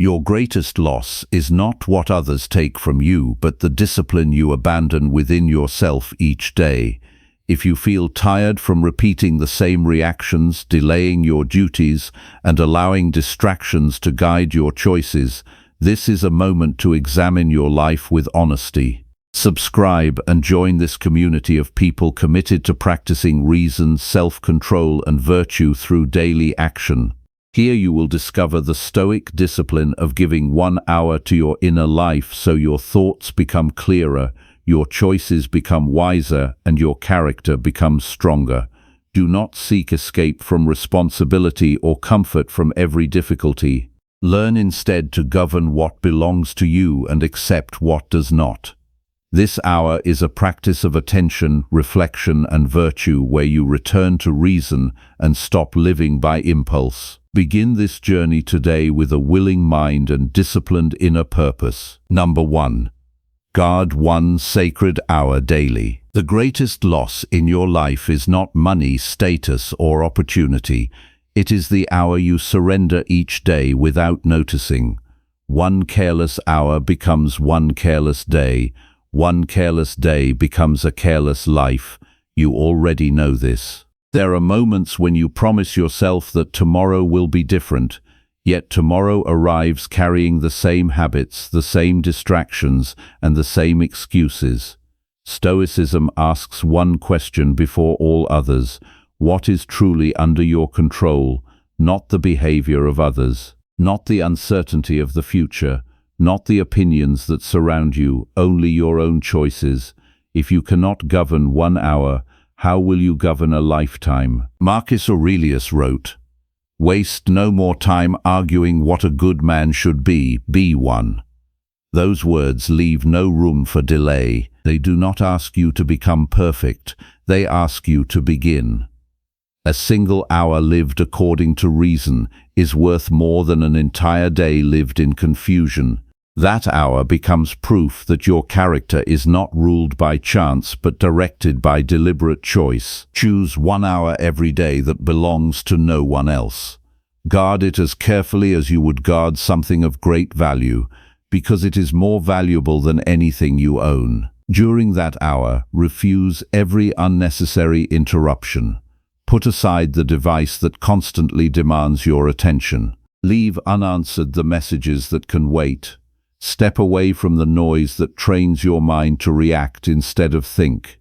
Your greatest loss is not what others take from you, but the discipline you abandon within yourself each day. If you feel tired from repeating the same reactions, delaying your duties, and allowing distractions to guide your choices, this is a moment to examine your life with honesty. Subscribe and join this community of people committed to practicing reason, self-control, and virtue through daily action. Here you will discover the Stoic discipline of giving 1 hour to your inner life so your thoughts become clearer, your choices become wiser, and your character becomes stronger. Do not seek escape from responsibility or comfort from every difficulty. Learn instead to govern what belongs to you and accept what does not. This hour is a practice of attention, reflection, and virtue where you return to reason and stop living by impulse. Begin this journey today with a willing mind and disciplined inner purpose. Number 1. Guard 1 sacred hour daily. The greatest loss in your life is not money, status, or opportunity. It is the hour you surrender each day without noticing. 1 careless hour becomes 1 careless day. 1 careless day becomes a careless life. You already know this. There are moments when you promise yourself that tomorrow will be different, yet tomorrow arrives carrying the same habits, the same distractions, and the same excuses. Stoicism asks one question before all others: what is truly under your control? Not the behavior of others, not the uncertainty of the future, not the opinions that surround you, only your own choices. If you cannot govern 1 hour, how will you govern a lifetime? Marcus Aurelius wrote, "Waste no more time arguing what a good man should be one." Those words leave no room for delay. They do not ask you to become perfect, they ask you to begin. A single hour lived according to reason is worth more than an entire day lived in confusion. That hour becomes proof that your character is not ruled by chance but directed by deliberate choice. Choose 1 hour every day that belongs to no one else. Guard it as carefully as you would guard something of great value, because it is more valuable than anything you own. During that hour, refuse every unnecessary interruption. Put aside the device that constantly demands your attention. Leave unanswered the messages that can wait. Step away from the noise that trains your mind to react instead of think.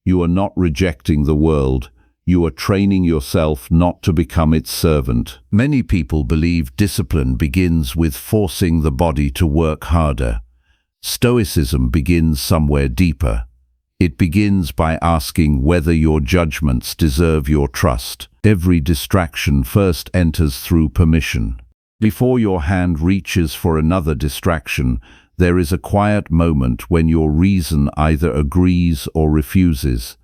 You are not rejecting the world. You are training yourself not to become its servant. Many people believe discipline begins with forcing the body to work harder. Stoicism begins somewhere deeper. It begins by asking whether your judgments deserve your trust. Every distraction first enters through permission. Before your hand reaches for another distraction, there is a quiet moment when your reason either agrees or refuses.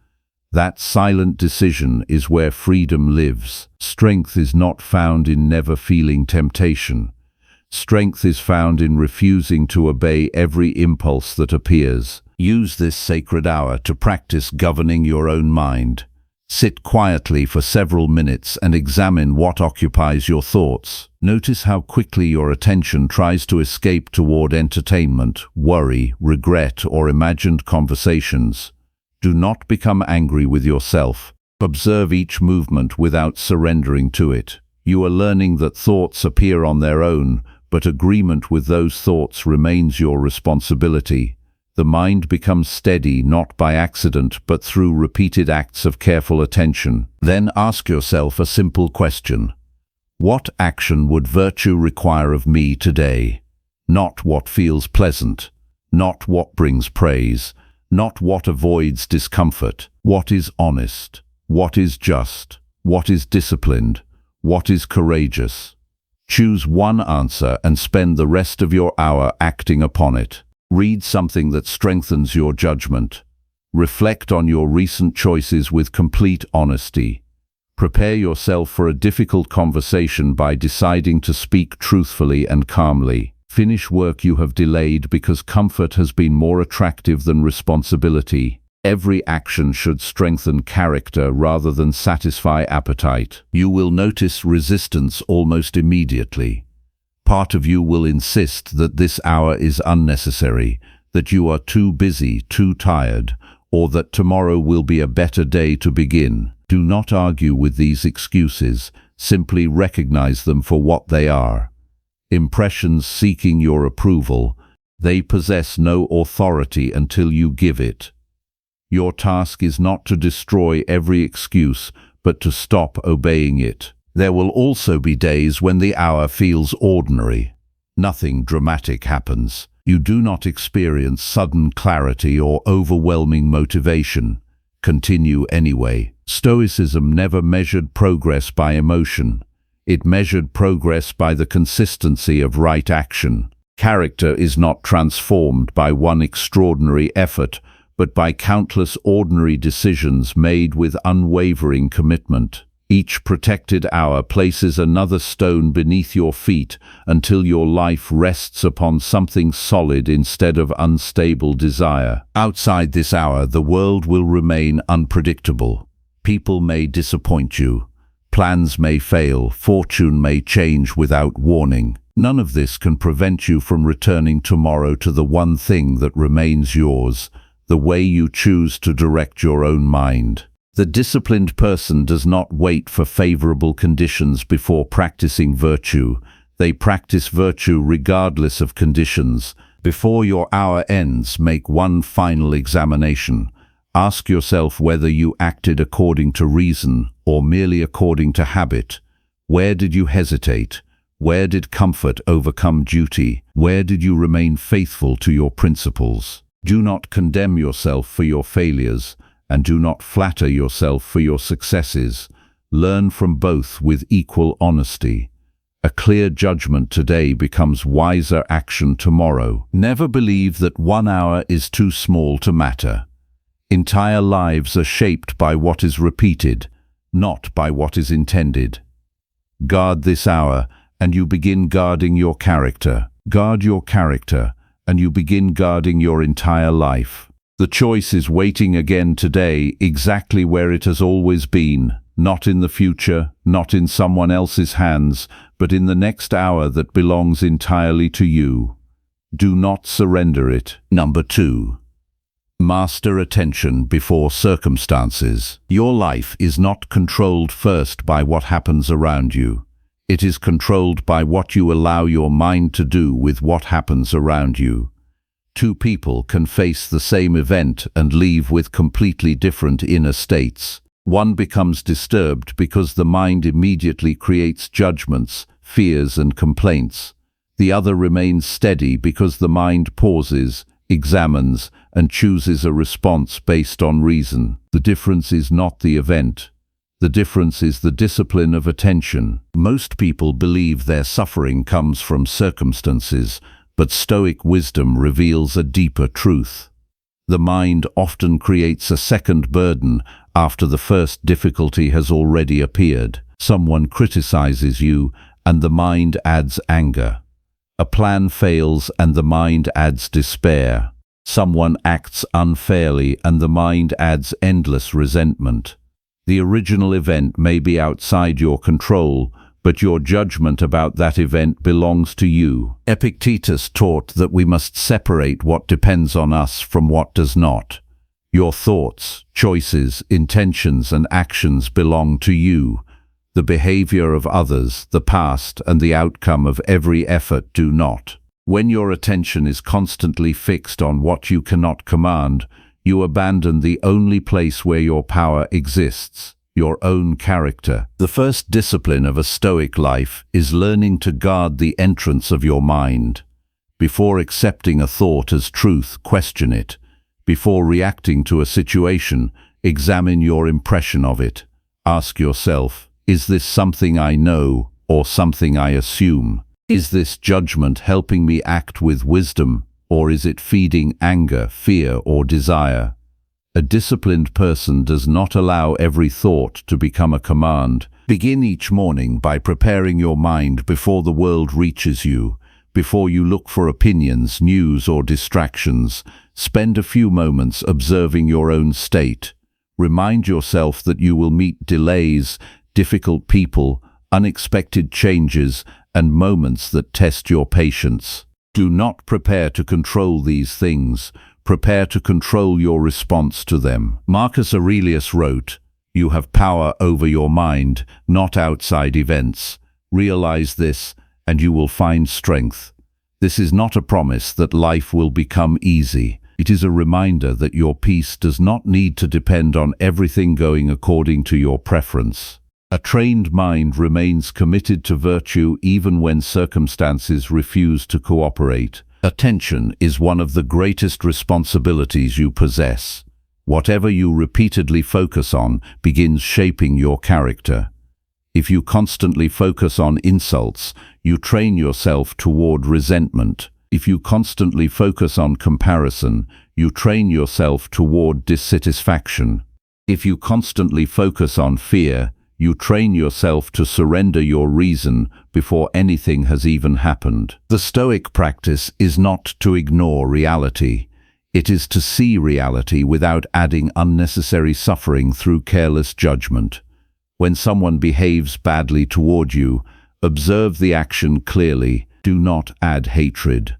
That silent decision is where freedom lives. Strength is not found in never feeling temptation. Strength is found in refusing to obey every impulse that appears. Use this sacred hour to practice governing your own mind. Sit quietly for several minutes and examine what occupies your thoughts. Notice how quickly your attention tries to escape toward entertainment, worry, regret, or imagined conversations. Do not become angry with yourself. Observe each movement without surrendering to it. You are learning that thoughts appear on their own, but agreement with those thoughts remains your responsibility. The mind becomes steady not by accident but through repeated acts of careful attention. Then ask yourself a simple question. What action would virtue require of me today? Not what feels pleasant, not what brings praise, not what avoids discomfort. What is honest? What is just? What is disciplined? What is courageous? Choose one answer and spend the rest of your hour acting upon it. Read something that strengthens your judgment. Reflect on your recent choices with complete honesty. Prepare yourself for a difficult conversation by deciding to speak truthfully and calmly. Finish work you have delayed because comfort has been more attractive than responsibility. Every action should strengthen character rather than satisfy appetite. You will notice resistance almost immediately. Part of you will insist that this hour is unnecessary, that you are too busy, too tired, or that tomorrow will be a better day to begin. Do not argue with these excuses, simply recognize them for what they are. Impressions seeking your approval. They possess no authority until you give it. Your task is not to destroy every excuse, but to stop obeying it. There will also be days when the hour feels ordinary. Nothing dramatic happens. You do not experience sudden clarity or overwhelming motivation. Continue anyway. Stoicism never measured progress by emotion. It measured progress by the consistency of right action. Character is not transformed by one extraordinary effort, but by countless ordinary decisions made with unwavering commitment. Each protected hour places another stone beneath your feet until your life rests upon something solid instead of unstable desire. Outside this hour, the world will remain unpredictable. People may disappoint you. Plans may fail. Fortune may change without warning. None of this can prevent you from returning tomorrow to the one thing that remains yours, the way you choose to direct your own mind. The disciplined person does not wait for favorable conditions before practicing virtue. They practice virtue regardless of conditions. Before your hour ends, make one final examination. Ask yourself whether you acted according to reason or merely according to habit. Where did you hesitate? Where did comfort overcome duty? Where did you remain faithful to your principles? Do not condemn yourself for your failures, and do not flatter yourself for your successes. Learn from both with equal honesty. A clear judgment today becomes wiser action tomorrow. Never believe that 1 hour is too small to matter. Entire lives are shaped by what is repeated, not by what is intended. Guard this hour, and you begin guarding your character. Guard your character, and you begin guarding your entire life. The choice is waiting again today, exactly where it has always been, not in the future, not in someone else's hands, but in the next hour that belongs entirely to you. Do not surrender it. Number 2. Master attention before circumstances. Your life is not controlled first by what happens around you. It is controlled by what you allow your mind to do with what happens around you. Two people can face the same event and leave with completely different inner states. One becomes disturbed because the mind immediately creates judgments, fears, and complaints. The other remains steady because the mind pauses, examines, and chooses a response based on reason. The difference is not the event. The difference is the discipline of attention. Most people believe their suffering comes from circumstances, but Stoic wisdom reveals a deeper truth. The mind often creates a second burden after the first difficulty has already appeared. Someone criticizes you, and the mind adds anger. A plan fails, and the mind adds despair. Someone acts unfairly, and the mind adds endless resentment. The original event may be outside your control, but your judgment about that event belongs to you. Epictetus taught that we must separate what depends on us from what does not. Your thoughts, choices, intentions, and actions belong to you. The behavior of others, the past, and the outcome of every effort do not. When your attention is constantly fixed on what you cannot command, you abandon the only place where your power exists, your own character. The first discipline of a Stoic life is learning to guard the entrance of your mind. Before accepting a thought as truth, question it. Before reacting to a situation, examine your impression of it. Ask yourself, is this something I know or something I assume? Is this judgment helping me act with wisdom, or is it feeding anger, fear, or desire? A disciplined person does not allow every thought to become a command. Begin each morning by preparing your mind before the world reaches you. Before you look for opinions, news, or distractions, spend a few moments observing your own state. Remind yourself that you will meet delays, difficult people, unexpected changes, and moments that test your patience. Do not prepare to control these things. Prepare to control your response to them. Marcus Aurelius wrote, "You have power over your mind, not outside events. Realize this, and you will find strength." This is not a promise that life will become easy. It is a reminder that your peace does not need to depend on everything going according to your preference. A trained mind remains committed to virtue even when circumstances refuse to cooperate. Attention is one of the greatest responsibilities you possess. Whatever you repeatedly focus on begins shaping your character. If you constantly focus on insults, you train yourself toward resentment. If you constantly focus on comparison, you train yourself toward dissatisfaction. If you constantly focus on fear, you train yourself to surrender your reason before anything has even happened. The Stoic practice is not to ignore reality. It is to see reality without adding unnecessary suffering through careless judgment. When someone behaves badly toward you, observe the action clearly. Do not add hatred.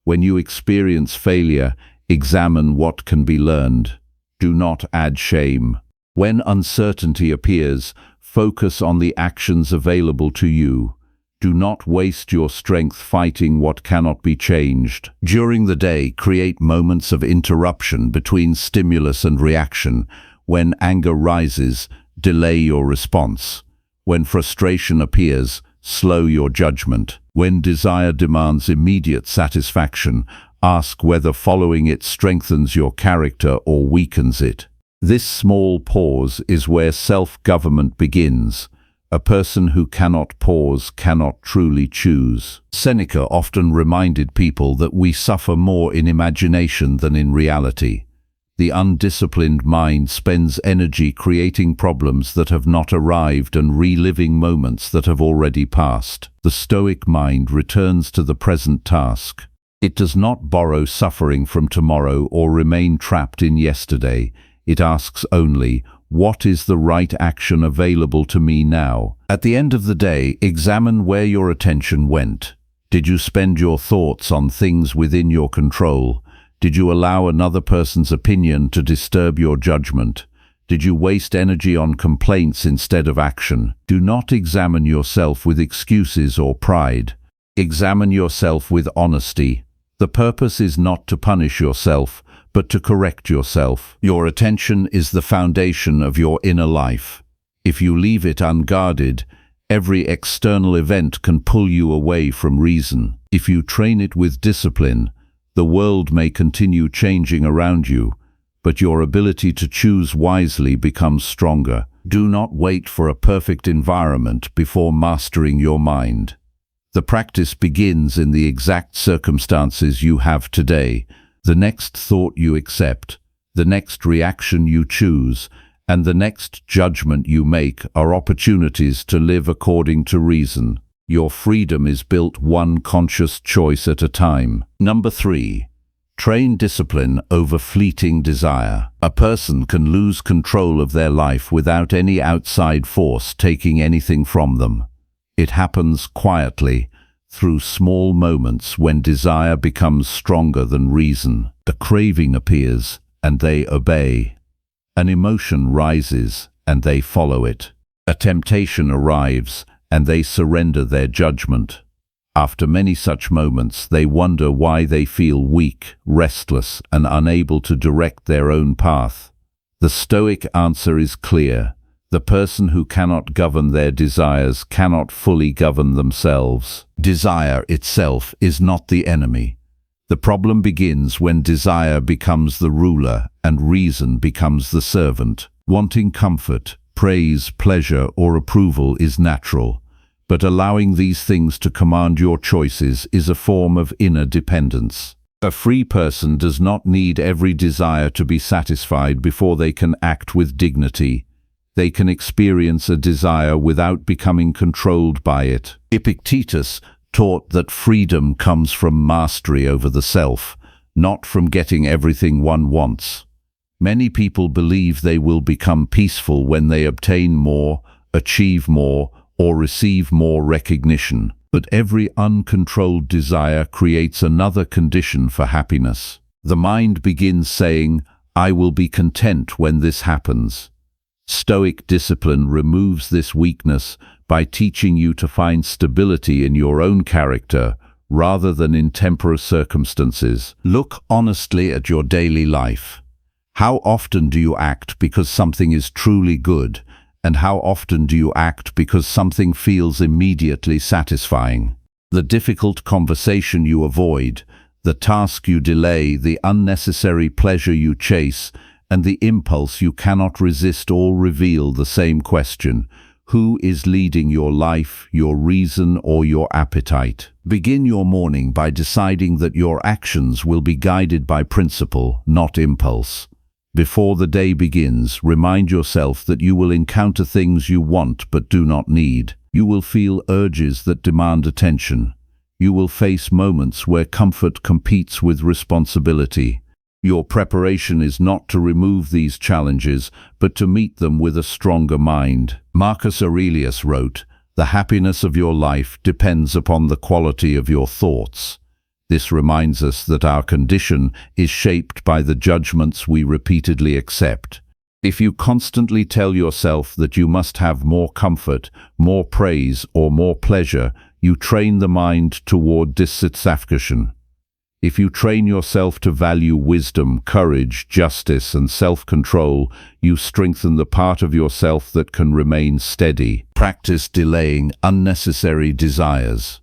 When you experience failure, examine what can be learned. Do not add shame. When uncertainty appears, focus on the actions available to you. Do not waste your strength fighting what cannot be changed. During the day, create moments of interruption between stimulus and reaction. When anger rises, delay your response. When frustration appears, slow your judgment. When desire demands immediate satisfaction, ask whether following it strengthens your character or weakens it. This small pause is where self-government begins. A person who cannot pause cannot truly choose. Seneca often reminded people that we suffer more in imagination than in reality. The undisciplined mind spends energy creating problems that have not arrived and reliving moments that have already passed. The Stoic mind returns to the present task. It does not borrow suffering from tomorrow or remain trapped in yesterday. It asks only, what is the right action available to me now? At the end of the day, examine where your attention went. Did you spend your thoughts on things within your control? Did you allow another person's opinion to disturb your judgment? Did you waste energy on complaints instead of action? Do not examine yourself with excuses or pride. Examine yourself with honesty. The purpose is not to punish yourself, but to correct yourself. Your attention is the foundation of your inner life. If you leave it unguarded, every external event can pull you away from reason. If you train it with discipline, the world may continue changing around you, but your ability to choose wisely becomes stronger. Do not wait for a perfect environment before mastering your mind. The practice begins in the exact circumstances you have today. The next thought you accept, the next reaction you choose, and the next judgment you make are opportunities to live according to reason. Your freedom is built one conscious choice at a time. Number 3. Train discipline over fleeting desire. A person can lose control of their life without any outside force taking anything from them. It happens quietly, through small moments when desire becomes stronger than reason. A craving appears, and they obey. An emotion rises, and they follow it. A temptation arrives, and they surrender their judgment. After many such moments, they wonder why they feel weak, restless, and unable to direct their own path. The Stoic answer is clear. The person who cannot govern their desires cannot fully govern themselves. Desire itself is not the enemy. The problem begins when desire becomes the ruler and reason becomes the servant. Wanting comfort, praise, pleasure, or approval is natural, but allowing these things to command your choices is a form of inner dependence. A free person does not need every desire to be satisfied before they can act with dignity. They can experience a desire without becoming controlled by it. Epictetus taught that freedom comes from mastery over the self, not from getting everything one wants. Many people believe they will become peaceful when they obtain more, achieve more, or receive more recognition. But every uncontrolled desire creates another condition for happiness. The mind begins saying, "I will be content when this happens." Stoic discipline removes this weakness by teaching you to find stability in your own character rather than in temporary circumstances. Look honestly at your daily life. How often do you act because something is truly good, and how often do you act because something feels immediately satisfying? The difficult conversation you avoid, the task you delay, the unnecessary pleasure you chase, and the impulse you cannot resist all reveal the same question: who is leading your life, your reason, or your appetite? Begin your morning by deciding that your actions will be guided by principle, not impulse. Before the day begins, remind yourself that you will encounter things you want but do not need. You will feel urges that demand attention. You will face moments where comfort competes with responsibility. Your preparation is not to remove these challenges, but to meet them with a stronger mind. Marcus Aurelius wrote, "The happiness of your life depends upon the quality of your thoughts." This reminds us that our condition is shaped by the judgments we repeatedly accept. If you constantly tell yourself that you must have more comfort, more praise, or more pleasure, you train the mind toward dissatisfaction. If you train yourself to value wisdom, courage, justice, and self-control, you strengthen the part of yourself that can remain steady. Practice delaying unnecessary desires.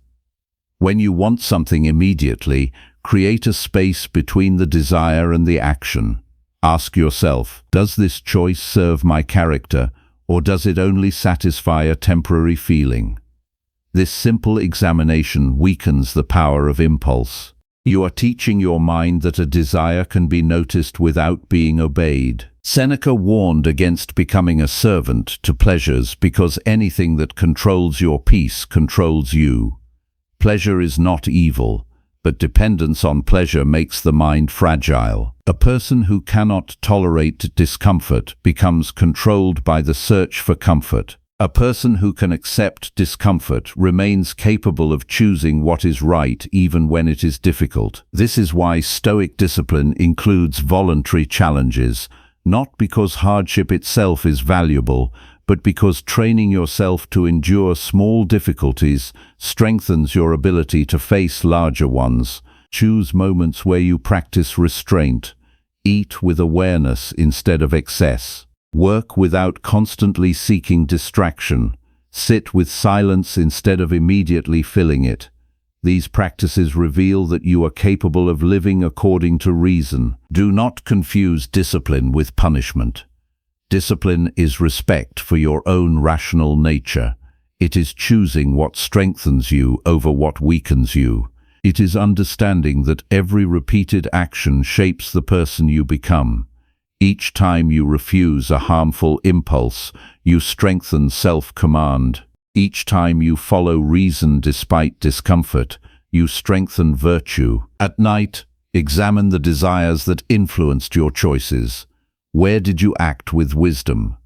When you want something immediately, create a space between the desire and the action. Ask yourself, does this choice serve my character, or does it only satisfy a temporary feeling? This simple examination weakens the power of impulse. You are teaching your mind that a desire can be noticed without being obeyed. Seneca warned against becoming a servant to pleasures because anything that controls your peace controls you. Pleasure is not evil, but dependence on pleasure makes the mind fragile. A person who cannot tolerate discomfort becomes controlled by the search for comfort. A person who can accept discomfort remains capable of choosing what is right even when it is difficult. This is why Stoic discipline includes voluntary challenges, not because hardship itself is valuable, but because training yourself to endure small difficulties strengthens your ability to face larger ones. Choose moments where you practice restraint. Eat with awareness instead of excess. Work without constantly seeking distraction. Sit with silence instead of immediately filling it. These practices reveal that you are capable of living according to reason. Do not confuse discipline with punishment. Discipline is respect for your own rational nature. It is choosing what strengthens you over what weakens you. It is understanding that every repeated action shapes the person you become. Each time you refuse a harmful impulse, you strengthen self-command. Each time you follow reason despite discomfort, you strengthen virtue. At night, examine the desires that influenced your choices. Where did you act with wisdom?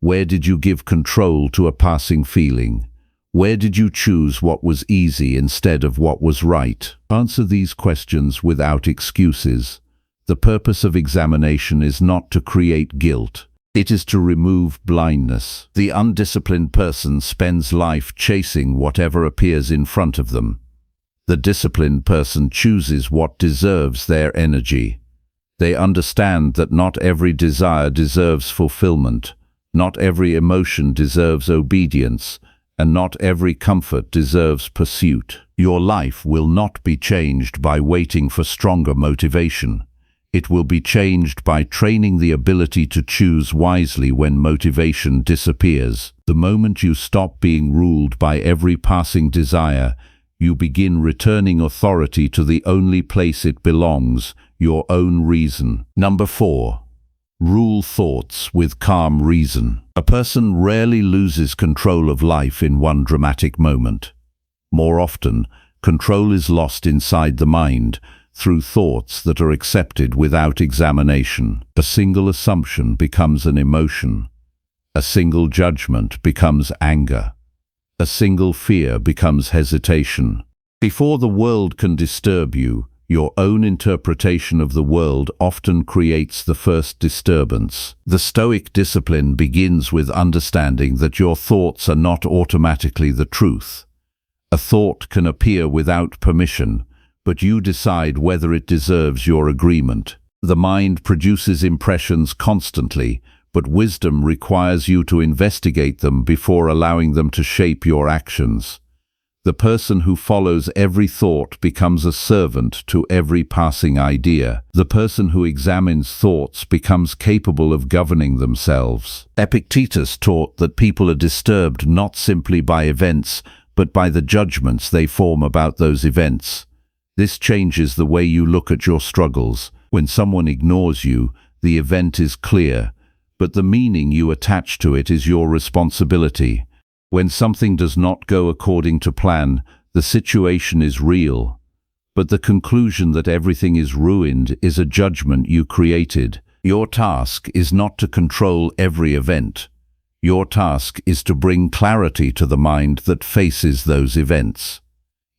Where did you give control to a passing feeling? Where did you choose what was easy instead of what was right? Answer these questions without excuses. The purpose of examination is not to create guilt. It is to remove blindness. The undisciplined person spends life chasing whatever appears in front of them. The disciplined person chooses what deserves their energy. They understand that not every desire deserves fulfillment, not every emotion deserves obedience, and not every comfort deserves pursuit. Your life will not be changed by waiting for stronger motivation. It will be changed by training the ability to choose wisely when motivation disappears. The moment you stop being ruled by every passing desire, you begin returning authority to the only place it belongs, your own reason. Number 4. Rule thoughts with calm reason. A person rarely loses control of life in one dramatic moment. More often, control is lost inside the mind, through thoughts that are accepted without examination. A single assumption becomes an emotion. A single judgment becomes anger. A single fear becomes hesitation. Before the world can disturb you, your own interpretation of the world often creates the first disturbance. The Stoic discipline begins with understanding that your thoughts are not automatically the truth. A thought can appear without permission, but you decide whether it deserves your agreement. The mind produces impressions constantly, but wisdom requires you to investigate them before allowing them to shape your actions. The person who follows every thought becomes a servant to every passing idea. The person who examines thoughts becomes capable of governing themselves. Epictetus taught that people are disturbed not simply by events, but by the judgments they form about those events. This changes the way you look at your struggles. When someone ignores you, the event is clear, but the meaning you attach to it is your responsibility. When something does not go according to plan, the situation is real. But the conclusion that everything is ruined is a judgment you created. Your task is not to control every event. Your task is to bring clarity to the mind that faces those events.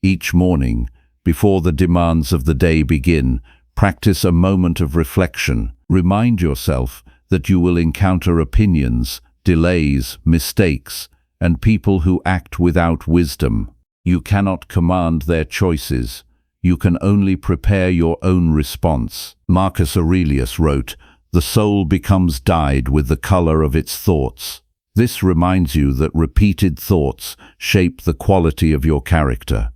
Each morning, before the demands of the day begin, practice a moment of reflection. Remind yourself that you will encounter opinions, delays, mistakes, and people who act without wisdom. You cannot command their choices. You can only prepare your own response. Marcus Aurelius wrote, "The soul becomes dyed with the color of its thoughts." This reminds you that repeated thoughts shape the quality of your character.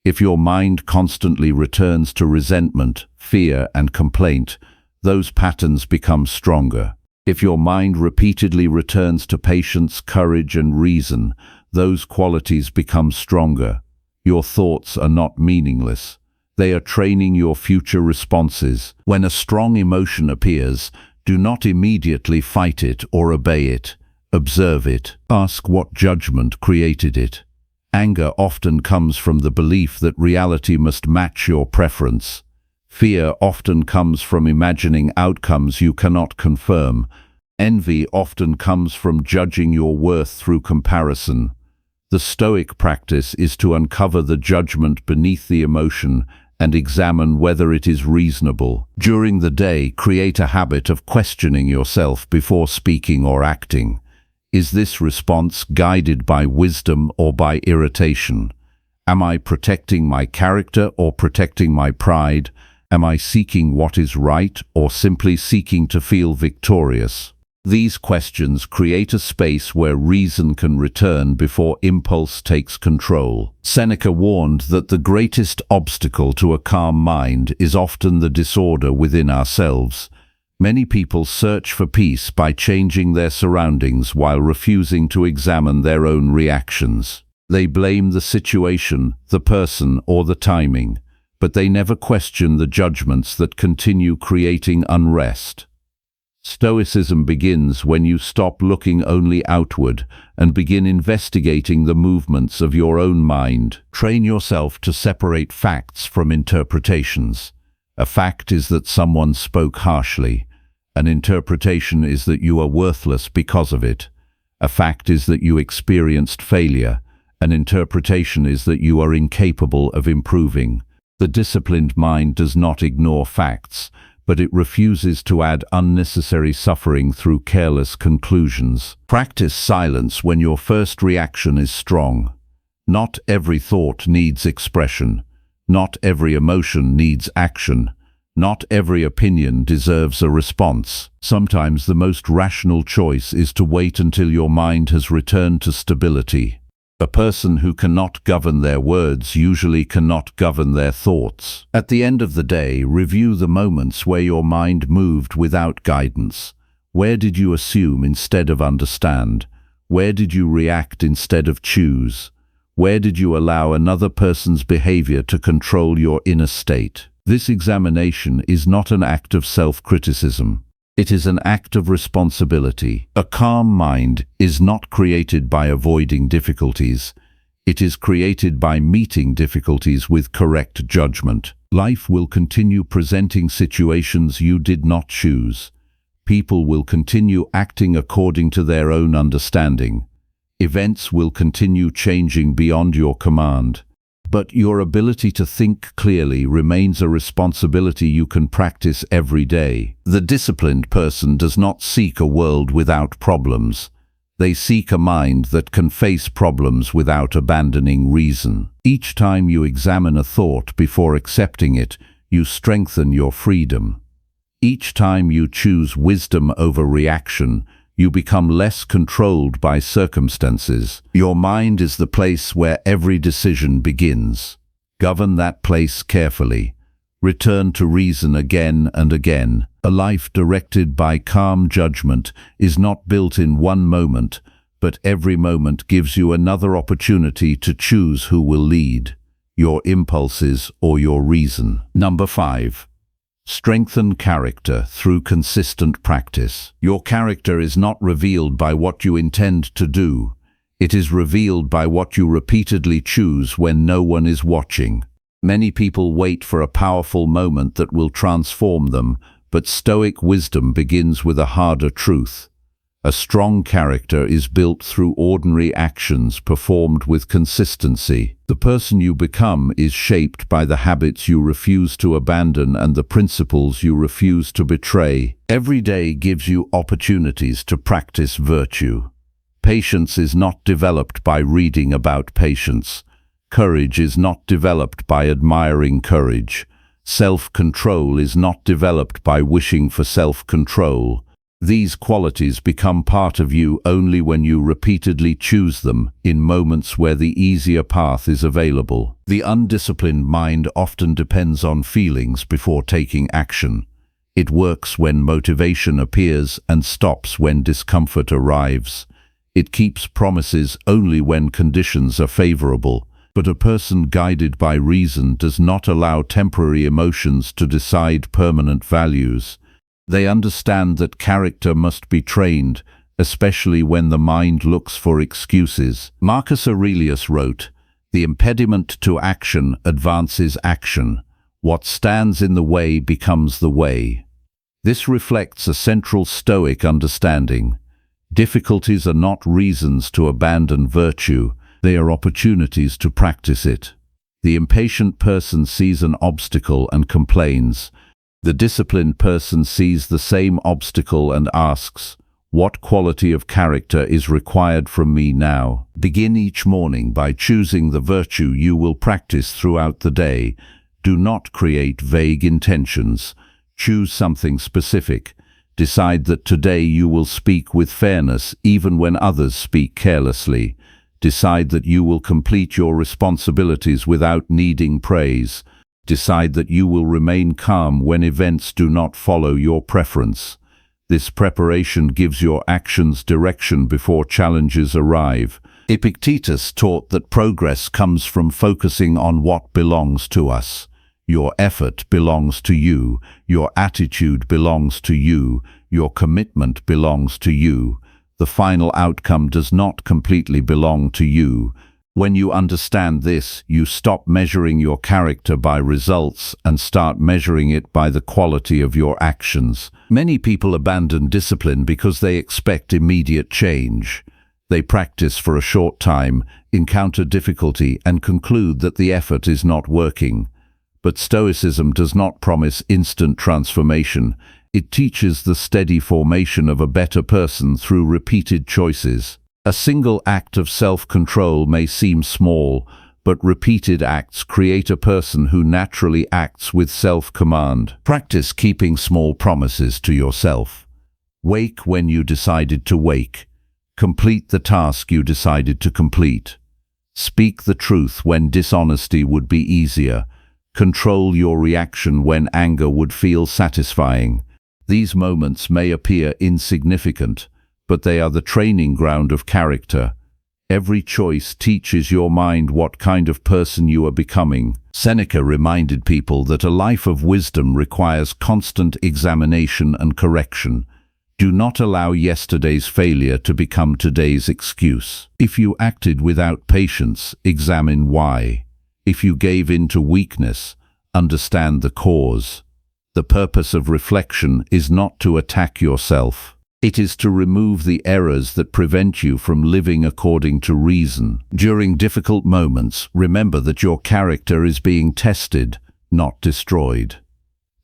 If your mind constantly returns to resentment, fear, and complaint, those patterns become stronger. If your mind repeatedly returns to patience, courage, and reason, those qualities become stronger. Your thoughts are not meaningless. They are training your future responses. When a strong emotion appears, do not immediately fight it or obey it. Observe it. Ask what judgment created it. Anger often comes from the belief that reality must match your preference. Fear often comes from imagining outcomes you cannot confirm. Envy often comes from judging your worth through comparison. The Stoic practice is to uncover the judgment beneath the emotion and examine whether it is reasonable. During the day, create a habit of questioning yourself before speaking or acting. Is this response guided by wisdom or by irritation? Am I protecting my character or protecting my pride? Am I seeking what is right or simply seeking to feel victorious? These questions create a space where reason can return before impulse takes control. Seneca warned that the greatest obstacle to a calm mind is often the disorder within ourselves. Many people search for peace by changing their surroundings while refusing to examine their own reactions. They blame the situation, the person, or the timing, but they never question the judgments that continue creating unrest. Stoicism begins when you stop looking only outward and begin investigating the movements of your own mind. Train yourself to separate facts from interpretations. A fact is that someone spoke harshly. An interpretation is that you are worthless because of it. A fact is that you experienced failure. An interpretation is that you are incapable of improving. The disciplined mind does not ignore facts, but it refuses to add unnecessary suffering through careless conclusions. Practice silence when your first reaction is strong. Not every thought needs expression. Not every emotion needs action. Not every opinion deserves a response. Sometimes the most rational choice is to wait until your mind has returned to stability. A person who cannot govern their words usually cannot govern their thoughts. At the end of the day, review the moments where your mind moved without guidance. Where did you assume instead of understand? Where did you react instead of choose? Where did you allow another person's behavior to control your inner state? This examination is not an act of self-criticism. It is an act of responsibility. A calm mind is not created by avoiding difficulties. It is created by meeting difficulties with correct judgment. Life will continue presenting situations you did not choose. People will continue acting according to their own understanding. Events will continue changing beyond your command. But your ability to think clearly remains a responsibility you can practice every day. The disciplined person does not seek a world without problems. They seek a mind that can face problems without abandoning reason. Each time you examine a thought before accepting it, you strengthen your freedom. Each time you choose wisdom over reaction, you become less controlled by circumstances. Your mind is the place where every decision begins. Govern that place carefully. Return to reason again and again. A life directed by calm judgment is not built in one moment, but every moment gives you another opportunity to choose who will lead, your impulses or your reason. Number 5. Strengthen character through consistent practice. Your character is not revealed by what you intend to do. It is revealed by what you repeatedly choose when no one is watching. Many people wait for a powerful moment that will transform them, but Stoic wisdom begins with a harder truth. A strong character is built through ordinary actions performed with consistency. The person you become is shaped by the habits you refuse to abandon and the principles you refuse to betray. Every day gives you opportunities to practice virtue. Patience is not developed by reading about patience. Courage is not developed by admiring courage. Self-control is not developed by wishing for self-control. These qualities become part of you only when you repeatedly choose them in moments where the easier path is available. The undisciplined mind often depends on feelings before taking action. It works when motivation appears and stops when discomfort arrives. It keeps promises only when conditions are favorable. But a person guided by reason does not allow temporary emotions to decide permanent values. They understand that character must be trained, especially when the mind looks for excuses. Marcus Aurelius wrote, "The impediment to action advances action. What stands in the way becomes the way." This reflects a central Stoic understanding. Difficulties are not reasons to abandon virtue. They are opportunities to practice it. The impatient person sees an obstacle and complains. The disciplined person sees the same obstacle and asks, "What quality of character is required from me now?" Begin each morning by choosing the virtue you will practice throughout the day. Do not create vague intentions. Choose something specific. Decide that today you will speak with fairness even when others speak carelessly. Decide that you will complete your responsibilities without needing praise. Decide that you will remain calm when events do not follow your preference. This preparation gives your actions direction before challenges arrive. Epictetus taught that progress comes from focusing on what belongs to us. Your effort belongs to you. Your attitude belongs to you. Your commitment belongs to you. The final outcome does not completely belong to you. When you understand this, you stop measuring your character by results and start measuring it by the quality of your actions. Many people abandon discipline because they expect immediate change. They practice for a short time, encounter difficulty, and conclude that the effort is not working. But Stoicism does not promise instant transformation. It teaches the steady formation of a better person through repeated choices. A single act of self-control may seem small, but repeated acts create a person who naturally acts with self-command. Practice keeping small promises to yourself. Wake when you decided to wake. Complete the task you decided to complete. Speak the truth when dishonesty would be easier. Control your reaction when anger would feel satisfying. These moments may appear insignificant, but they are the training ground of character. Every choice teaches your mind what kind of person you are becoming. Seneca reminded people that a life of wisdom requires constant examination and correction. Do not allow yesterday's failure to become today's excuse. If you acted without patience, examine why. If you gave in to weakness, understand the cause. The purpose of reflection is not to attack yourself. It is to remove the errors that prevent you from living according to reason. During difficult moments, remember that your character is being tested, not destroyed.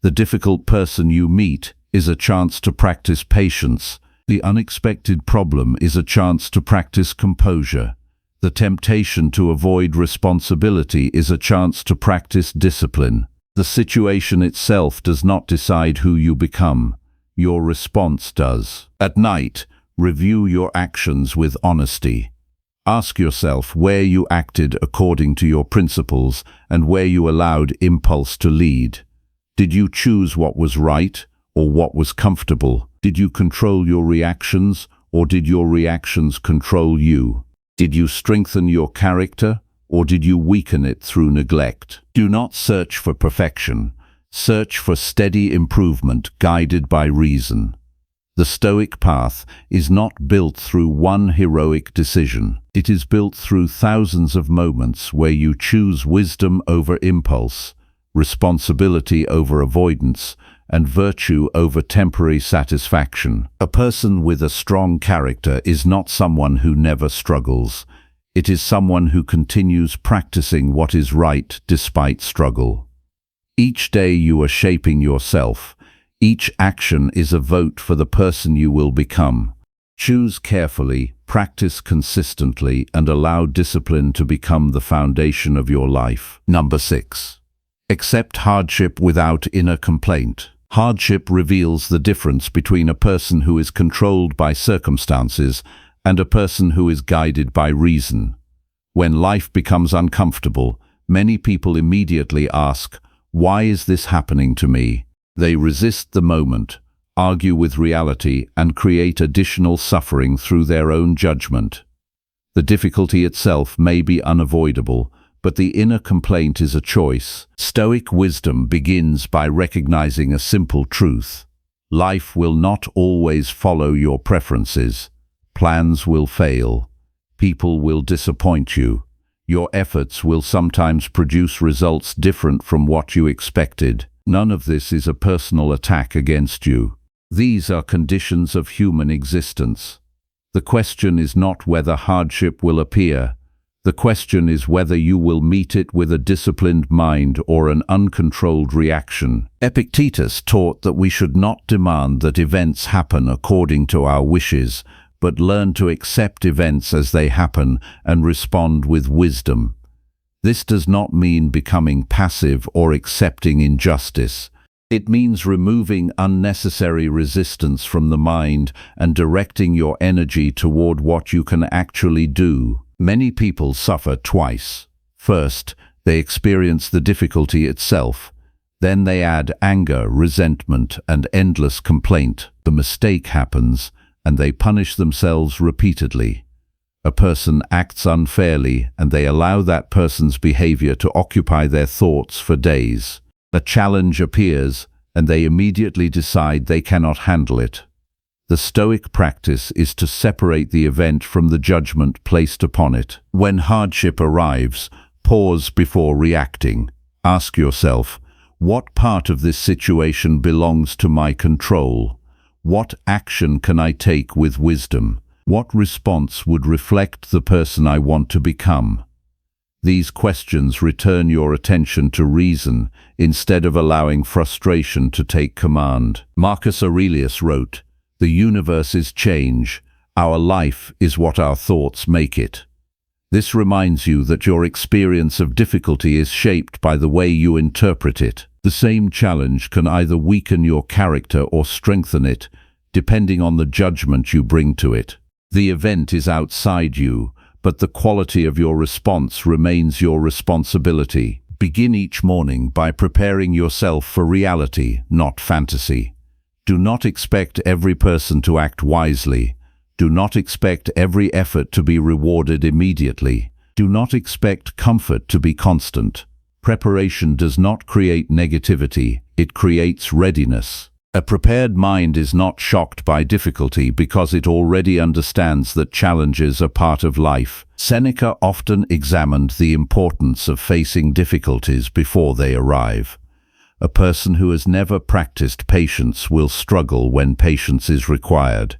The difficult person you meet is a chance to practice patience. The unexpected problem is a chance to practice composure. The temptation to avoid responsibility is a chance to practice discipline. The situation itself does not decide who you become. Your response does. At night, review your actions with honesty. Ask yourself where you acted according to your principles and where you allowed impulse to lead. Did you choose what was right or what was comfortable? Did you control your reactions or did your reactions control you? Did you strengthen your character or did you weaken it through neglect? Do not search for perfection. Search for steady improvement guided by reason. The Stoic path is not built through one heroic decision. It is built through thousands of moments where you choose wisdom over impulse, responsibility over avoidance, and virtue over temporary satisfaction. A person with a strong character is not someone who never struggles. It is someone who continues practicing what is right despite struggle. Each day you are shaping yourself. Each action is a vote for the person you will become. Choose carefully, practice consistently, and allow discipline to become the foundation of your life. Number 6. Accept hardship without inner complaint. Hardship reveals the difference between a person who is controlled by circumstances and a person who is guided by reason. When life becomes uncomfortable, many people immediately ask, "Why is this happening to me?" They resist the moment, argue with reality, and create additional suffering through their own judgment. The difficulty itself may be unavoidable, but the inner complaint is a choice. Stoic wisdom begins by recognizing a simple truth. Life will not always follow your preferences. Plans will fail. People will disappoint you. Your efforts will sometimes produce results different from what you expected. None of this is a personal attack against you. These are conditions of human existence. The question is not whether hardship will appear. The question is whether you will meet it with a disciplined mind or an uncontrolled reaction. Epictetus taught that we should not demand that events happen according to our wishes, but learn to accept events as they happen and respond with wisdom. This does not mean becoming passive or accepting injustice. It means removing unnecessary resistance from the mind and directing your energy toward what you can actually do. Many people suffer twice. First, they experience the difficulty itself. Then they add anger, resentment, and endless complaint. The mistake happens, and they punish themselves repeatedly. A person acts unfairly, and they allow that person's behavior to occupy their thoughts for days. A challenge appears, and they immediately decide they cannot handle it. The Stoic practice is to separate the event from the judgment placed upon it. When hardship arrives, pause before reacting. Ask yourself, what part of this situation belongs to my control? What action can I take with wisdom? What response would reflect the person I want to become? These questions return your attention to reason instead of allowing frustration to take command. Marcus Aurelius wrote, "The universe is change. Our life is what our thoughts make it." This reminds you that your experience of difficulty is shaped by the way you interpret it. The same challenge can either weaken your character or strengthen it, depending on the judgment you bring to it. The event is outside you, but the quality of your response remains your responsibility. Begin each morning by preparing yourself for reality, not fantasy. Do not expect every person to act wisely. Do not expect every effort to be rewarded immediately. Do not expect comfort to be constant. Preparation does not create negativity, it creates readiness. A prepared mind is not shocked by difficulty because it already understands that challenges are part of life. Seneca often examined the importance of facing difficulties before they arrive. A person who has never practiced patience will struggle when patience is required.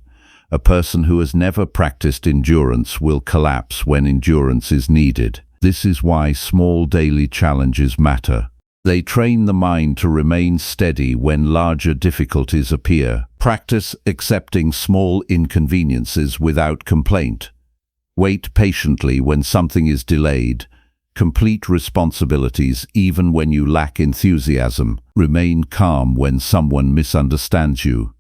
A person who has never practiced endurance will collapse when endurance is needed. This is why small daily challenges matter. They train the mind to remain steady when larger difficulties appear. Practice accepting small inconveniences without complaint. Wait patiently when something is delayed. Complete responsibilities even when you lack enthusiasm. Remain calm when someone misunderstands you.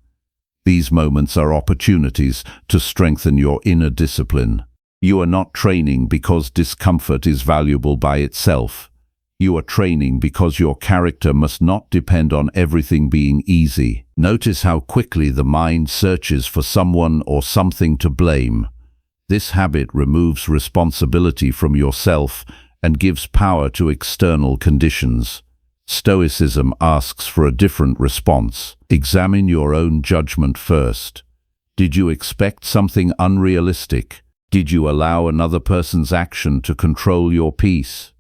These moments are opportunities to strengthen your inner discipline. You are not training because discomfort is valuable by itself. You are training because your character must not depend on everything being easy. Notice how quickly the mind searches for someone or something to blame. This habit removes responsibility from yourself and gives power to external conditions. Stoicism asks for a different response. Examine your own judgment first. Did you expect something unrealistic? Did you allow another person's action to control your peace?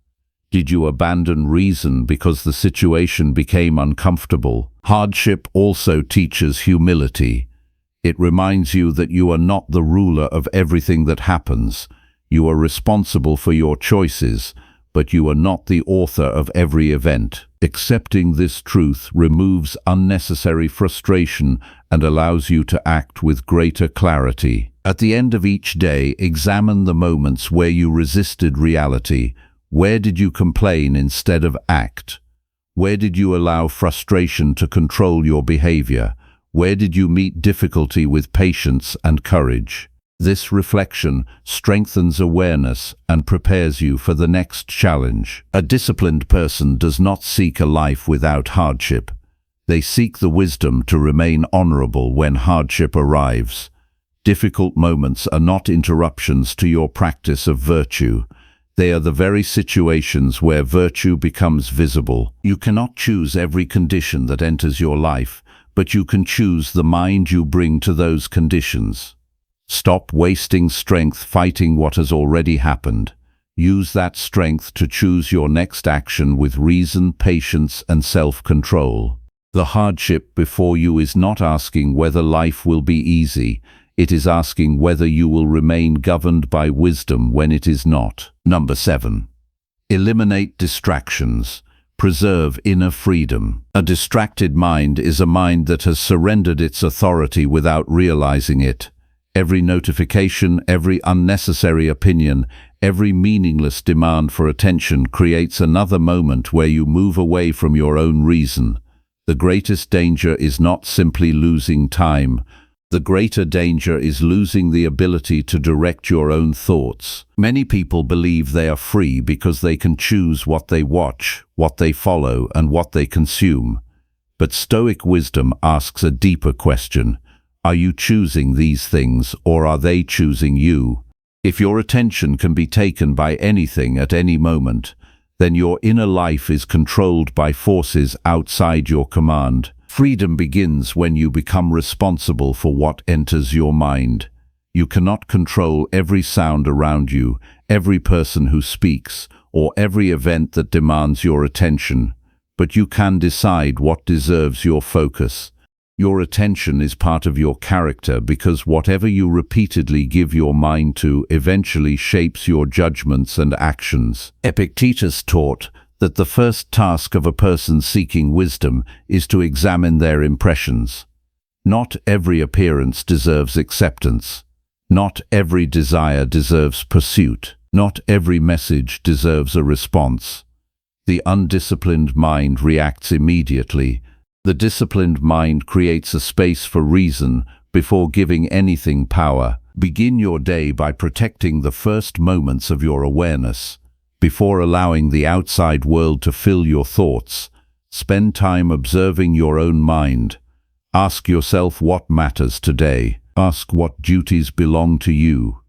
Did you abandon reason because the situation became uncomfortable? Hardship also teaches humility. It reminds you that you are not the ruler of everything that happens. You are responsible for your choices, but you are not the author of every event. Accepting this truth removes unnecessary frustration and allows you to act with greater clarity. At the end of each day, examine the moments where you resisted reality. Where did you complain instead of act? Where did you allow frustration to control your behavior? Where did you meet difficulty with patience and courage? This reflection strengthens awareness and prepares you for the next challenge. A disciplined person does not seek a life without hardship. They seek the wisdom to remain honorable when hardship arrives. Difficult moments are not interruptions to your practice of virtue. They are the very situations where virtue becomes visible. You cannot choose every condition that enters your life, but you can choose the mind you bring to those conditions. Stop wasting strength fighting what has already happened. Use that strength to choose your next action with reason, patience, and self-control. The hardship before you is not asking whether life will be easy. It is asking whether you will remain governed by wisdom when it is not. Number 7. Eliminate distractions. Preserve inner freedom. A distracted mind is a mind that has surrendered its authority without realizing it. Every notification, every unnecessary opinion, every meaningless demand for attention creates another moment where you move away from your own reason. The greatest danger is not simply losing time. The greater danger is losing the ability to direct your own thoughts. Many people believe they are free because they can choose what they watch, what they follow, and what they consume. But Stoic wisdom asks a deeper question. Are you choosing these things, or are they choosing you? If your attention can be taken by anything at any moment, then your inner life is controlled by forces outside your command. Freedom begins when you become responsible for what enters your mind. You cannot control every sound around you, every person who speaks, or every event that demands your attention, but you can decide what deserves your focus. Your attention is part of your character because whatever you repeatedly give your mind to eventually shapes your judgments and actions. Epictetus taught that the first task of a person seeking wisdom is to examine their impressions. Not every appearance deserves acceptance. Not every desire deserves pursuit. Not every message deserves a response. The undisciplined mind reacts immediately. The disciplined mind creates a space for reason before giving anything power. Begin your day by protecting the first moments of your awareness. Before allowing the outside world to fill your thoughts, spend time observing your own mind. Ask yourself what matters today. Ask what duties belong to you.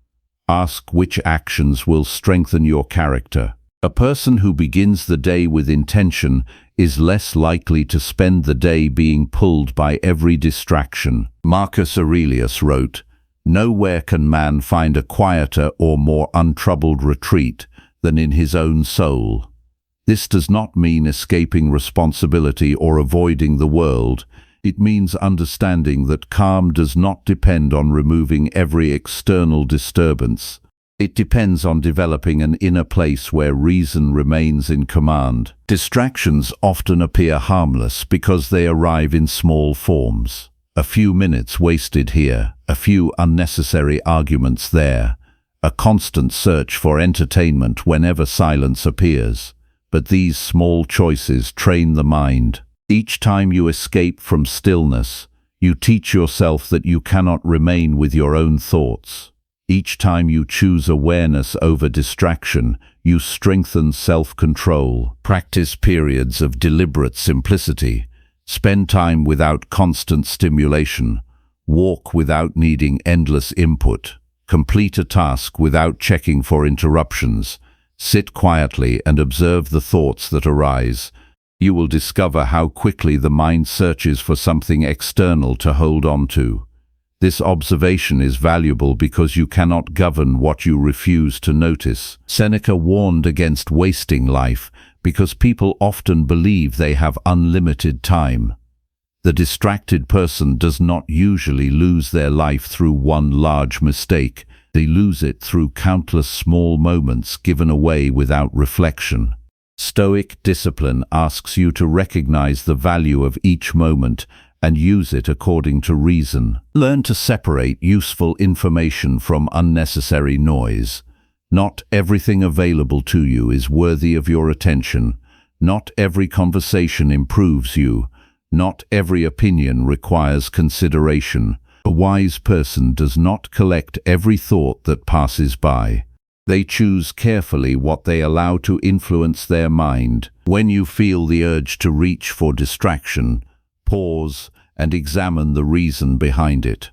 Ask which actions will strengthen your character. A person who begins the day with intention is less likely to spend the day being pulled by every distraction. Marcus Aurelius wrote, "Nowhere can man find a quieter or more untroubled retreat than in his own soul." This does not mean escaping responsibility or avoiding the world. It means understanding that calm does not depend on removing every external disturbance. It depends on developing an inner place where reason remains in command. Distractions often appear harmless because they arrive in small forms. A few minutes wasted here, a few unnecessary arguments there, a constant search for entertainment whenever silence appears. But these small choices train the mind. Each time you escape from stillness, you teach yourself that you cannot remain with your own thoughts. Each time you choose awareness over distraction, you strengthen self-control. Practice periods of deliberate simplicity. Spend time without constant stimulation. Walk without needing endless input. Complete a task without checking for interruptions. Sit quietly and observe the thoughts that arise. You will discover how quickly the mind searches for something external to hold on to. This observation is valuable because you cannot govern what you refuse to notice. Seneca warned against wasting life because people often believe they have unlimited time. The distracted person does not usually lose their life through one large mistake. They lose it through countless small moments given away without reflection. Stoic discipline asks you to recognize the value of each moment and use it according to reason. Learn to separate useful information from unnecessary noise. Not everything available to you is worthy of your attention. Not every conversation improves you. Not every opinion requires consideration. A wise person does not collect every thought that passes by. They choose carefully what they allow to influence their mind. When you feel the urge to reach for distraction, pause and examine the reason behind it.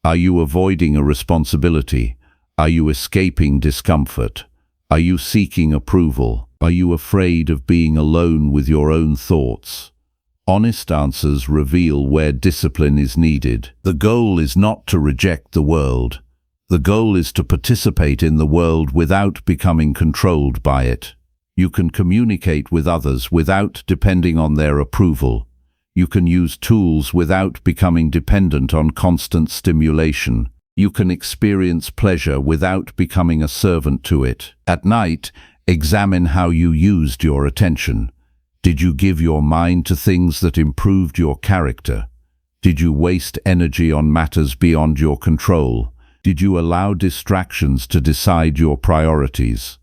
Are you avoiding a responsibility? Are you escaping discomfort? Are you seeking approval? Are you afraid of being alone with your own thoughts? Honest answers reveal where discipline is needed. The goal is not to reject the world. The goal is to participate in the world without becoming controlled by it. You can communicate with others without depending on their approval. You can use tools without becoming dependent on constant stimulation. You can experience pleasure without becoming a servant to it. At night, examine how you used your attention. Did you give your mind to things that improved your character? Did you waste energy on matters beyond your control? Did you allow distractions to decide your priorities?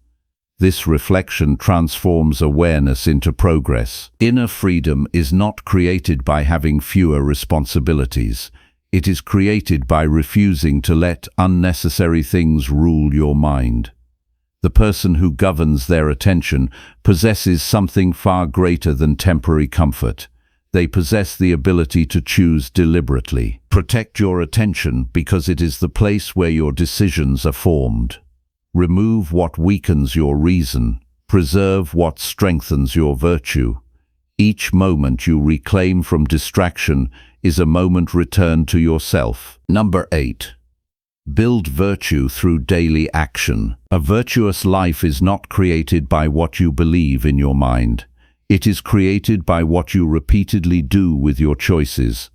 This reflection transforms awareness into progress. Inner freedom is not created by having fewer responsibilities. It is created by refusing to let unnecessary things rule your mind. The person who governs their attention possesses something far greater than temporary comfort. They possess the ability to choose deliberately. Protect your attention because it is the place where your decisions are formed. Remove what weakens your reason. Preserve what strengthens your virtue. Each moment you reclaim from distraction is a moment returned to yourself. Number 8. Build virtue through daily action. A virtuous life is not created by what you believe in your mind. It is created by what you repeatedly do with your choices.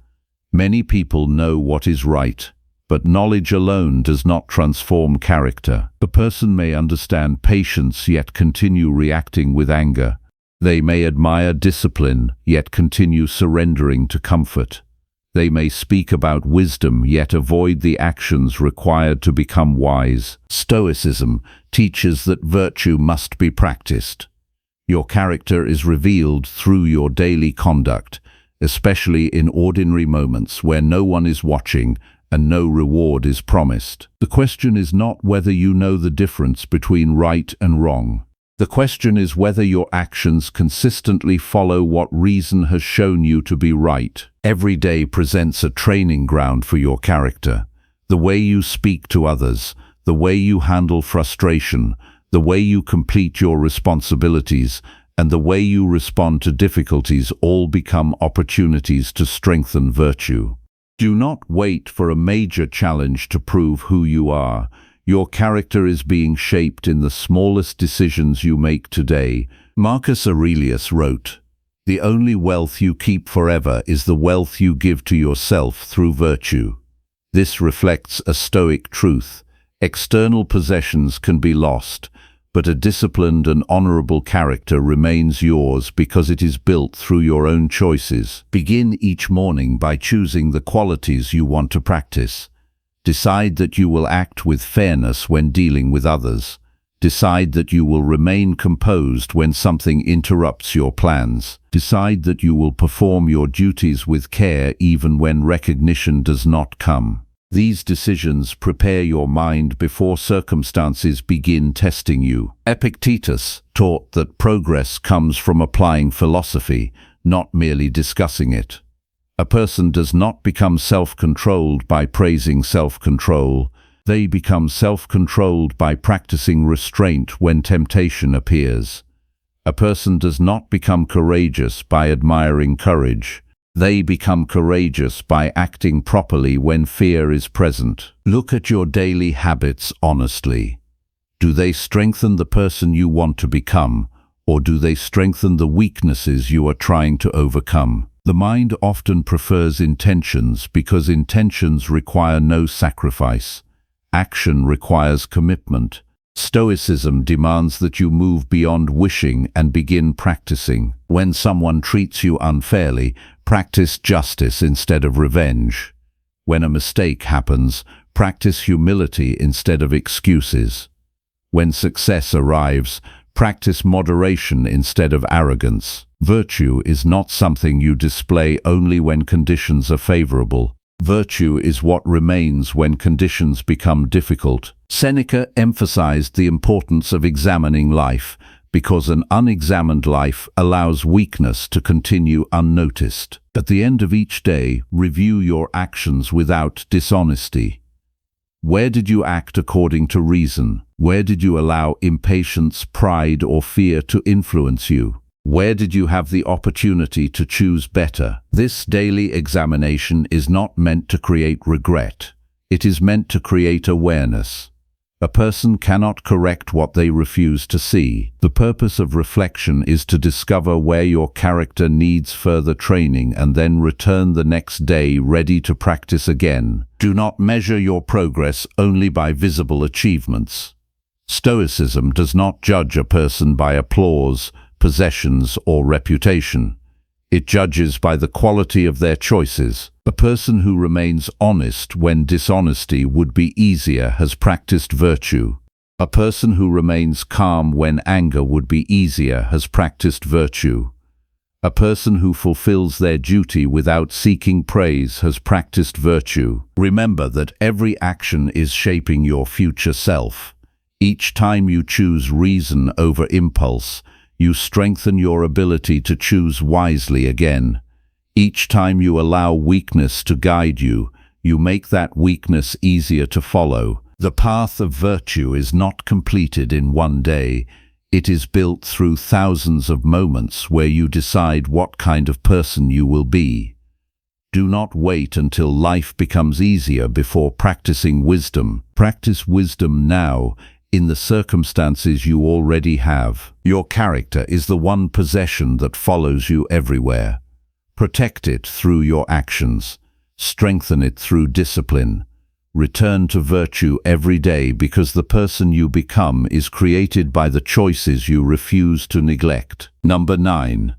Many people know what is right, but knowledge alone does not transform character. A person may understand patience yet continue reacting with anger. They may admire discipline yet continue surrendering to comfort. They may speak about wisdom yet avoid the actions required to become wise. Stoicism teaches that virtue must be practiced. Your character is revealed through your daily conduct, especially in ordinary moments where no one is watching and no reward is promised. The question is not whether you know the difference between right and wrong. The question is whether your actions consistently follow what reason has shown you to be right. Every day presents a training ground for your character. The way you speak to others, the way you handle frustration, the way you complete your responsibilities, and the way you respond to difficulties all become opportunities to strengthen virtue. Do not wait for a major challenge to prove who you are. Your character is being shaped in the smallest decisions you make today. Marcus Aurelius wrote, The only wealth you keep forever is the wealth you give to yourself through virtue. This reflects a Stoic truth. External possessions can be lost, but a disciplined and honorable character remains yours because it is built through your own choices. Begin each morning by choosing the qualities you want to practice. Decide that you will act with fairness when dealing with others. Decide that you will remain composed when something interrupts your plans. Decide that you will perform your duties with care even when recognition does not come. These decisions prepare your mind before circumstances begin testing you. Epictetus taught that progress comes from applying philosophy, not merely discussing it. A person does not become self-controlled by praising self-control. They become self-controlled by practicing restraint when temptation appears. A person does not become courageous by admiring courage. They become courageous by acting properly when fear is present. Look at your daily habits honestly. Do they strengthen the person you want to become, or do they strengthen the weaknesses you are trying to overcome? The mind often prefers intentions because intentions require no sacrifice. Action requires commitment. Stoicism demands that you move beyond wishing and begin practicing. When someone treats you unfairly, practice justice instead of revenge. When a mistake happens, practice humility instead of excuses. When success arrives, practice moderation instead of arrogance. Virtue is not something you display only when conditions are favorable. Virtue is what remains when conditions become difficult. Seneca emphasized the importance of examining life, because an unexamined life allows weakness to continue unnoticed. At the end of each day, review your actions without dishonesty. Where did you act according to reason? Where did you allow impatience, pride, or fear to influence you? Where did you have the opportunity to choose better? This daily examination is not meant to create regret. It is meant to create awareness. A person cannot correct what they refuse to see. The purpose of reflection is to discover where your character needs further training and then return the next day ready to practice again. Do not measure your progress only by visible achievements. Stoicism does not judge a person by applause, possessions, or reputation. It judges by the quality of their choices. A person who remains honest when dishonesty would be easier has practiced virtue. A person who remains calm when anger would be easier has practiced virtue. A person who fulfills their duty without seeking praise has practiced virtue. Remember that every action is shaping your future self. Each time you choose reason over impulse, you strengthen your ability to choose wisely again. Each time you allow weakness to guide you, you make that weakness easier to follow. The path of virtue is not completed in one day. It is built through thousands of moments where you decide what kind of person you will be. Do not wait until life becomes easier before practicing wisdom. Practice wisdom now, in the circumstances you already have. Your character is the one possession that follows you everywhere. Protect it through your actions. Strengthen it through discipline. Return to virtue every day because the person you become is created by the choices you refuse to neglect. Number 9.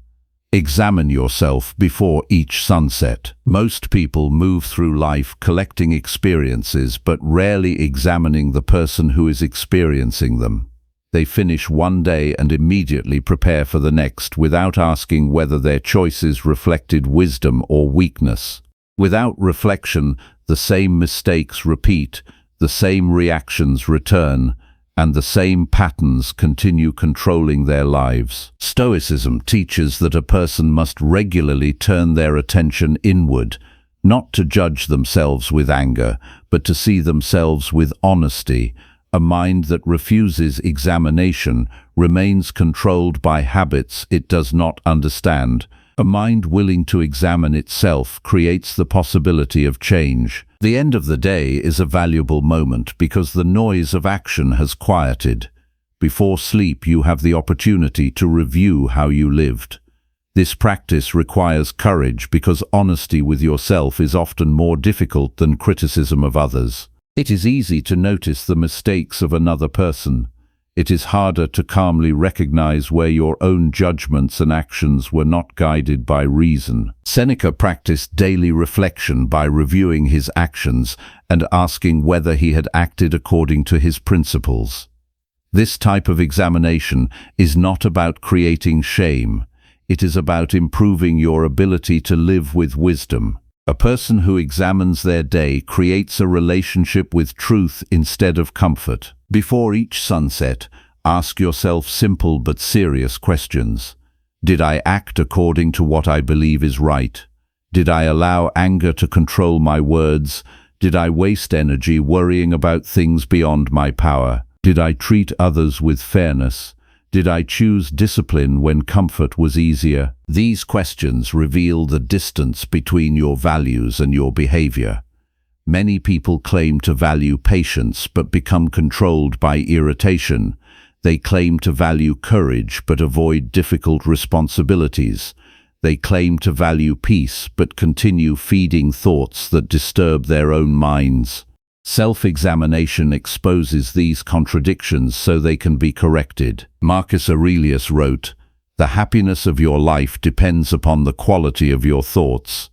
Examine yourself before each sunset. Most people move through life collecting experiences but rarely examining the person who is experiencing them. They finish one day and immediately prepare for the next without asking whether their choices reflected wisdom or weakness. Without reflection, the same mistakes repeat, the same reactions return, and the same patterns continue controlling their lives. Stoicism teaches that a person must regularly turn their attention inward, not to judge themselves with anger, but to see themselves with honesty. A mind that refuses examination remains controlled by habits it does not understand. A mind willing to examine itself creates the possibility of change. The end of the day is a valuable moment because the noise of action has quieted. Before sleep, you have the opportunity to review how you lived. This practice requires courage because honesty with yourself is often more difficult than criticism of others. It is easy to notice the mistakes of another person. It is harder to calmly recognize where your own judgments and actions were not guided by reason. Seneca practiced daily reflection by reviewing his actions and asking whether he had acted according to his principles. This type of examination is not about creating shame. It is about improving your ability to live with wisdom. A person who examines their day creates a relationship with truth instead of comfort. Before each sunset, ask yourself simple but serious questions. Did I act according to what I believe is right? Did I allow anger to control my words? Did I waste energy worrying about things beyond my power? Did I treat others with fairness? Did I choose discipline when comfort was easier? These questions reveal the distance between your values and your behavior. Many people claim to value patience but become controlled by irritation. They claim to value courage but avoid difficult responsibilities. They claim to value peace but continue feeding thoughts that disturb their own minds. Self-examination exposes these contradictions so they can be corrected. Marcus Aurelius wrote, "The happiness of your life depends upon the quality of your thoughts."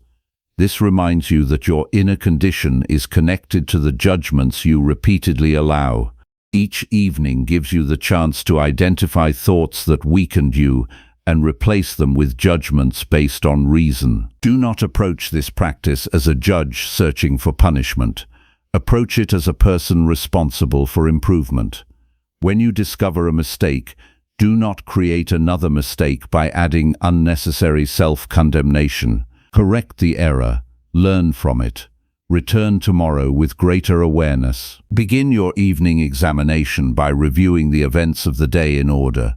This reminds you that your inner condition is connected to the judgments you repeatedly allow. Each evening gives you the chance to identify thoughts that weakened you and replace them with judgments based on reason. Do not approach this practice as a judge searching for punishment. Approach it as a person responsible for improvement. When you discover a mistake, do not create another mistake by adding unnecessary self-condemnation. Correct the error, learn from it. Return tomorrow with greater awareness. Begin your evening examination by reviewing the events of the day in order.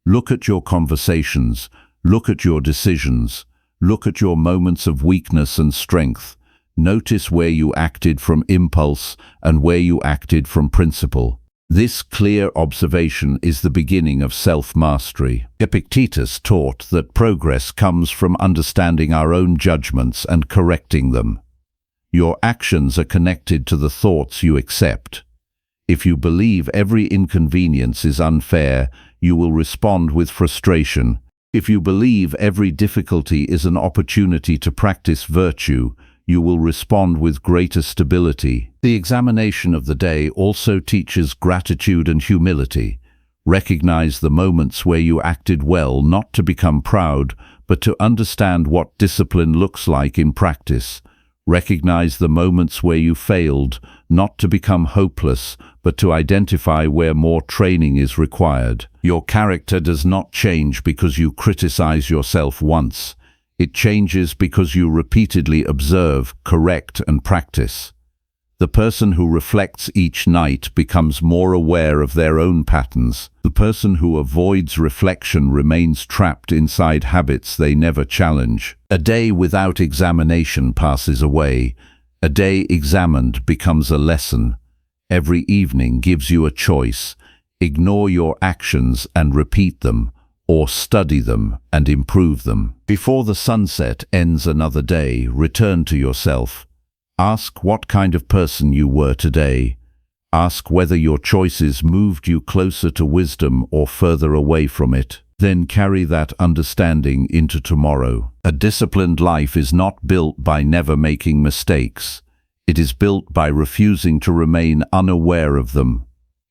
Look at your conversations, look at your decisions, look at your moments of weakness and strength. Notice where you acted from impulse and where you acted from principle. This clear observation is the beginning of self-mastery. Epictetus taught that progress comes from understanding our own judgments and correcting them. Your actions are connected to the thoughts you accept. If you believe every inconvenience is unfair, you will respond with frustration. If you believe every difficulty is an opportunity to practice virtue, you will respond with greater stability. The examination of the day also teaches gratitude and humility. Recognize the moments where you acted well, not to become proud, but to understand what discipline looks like in practice. Recognize the moments where you failed, not to become hopeless, but to identify where more training is required. Your character does not change because you criticize yourself once. It changes because you repeatedly observe, correct, and practice. The person who reflects each night becomes more aware of their own patterns. The person who avoids reflection remains trapped inside habits they never challenge. A day without examination passes away. A day examined becomes a lesson. Every evening gives you a choice. Ignore your actions and repeat them, or study them and improve them. Before the sunset ends another day, return to yourself. Ask what kind of person you were today. Ask whether your choices moved you closer to wisdom or further away from it. Then carry that understanding into tomorrow. A disciplined life is not built by never making mistakes. It is built by refusing to remain unaware of them.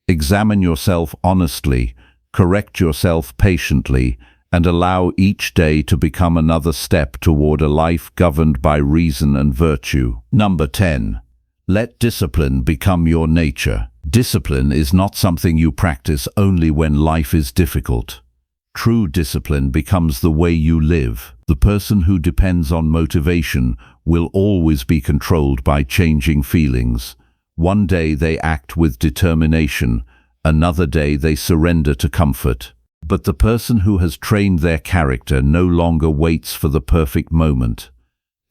Examine yourself honestly. Correct yourself patiently, and allow each day to become another step toward a life governed by reason and virtue. Number 10. Let discipline become your nature. Discipline is not something you practice only when life is difficult. True discipline becomes the way you live. The person who depends on motivation will always be controlled by changing feelings. One day they act with determination, another day they surrender to comfort. But the person who has trained their character no longer waits for the perfect moment.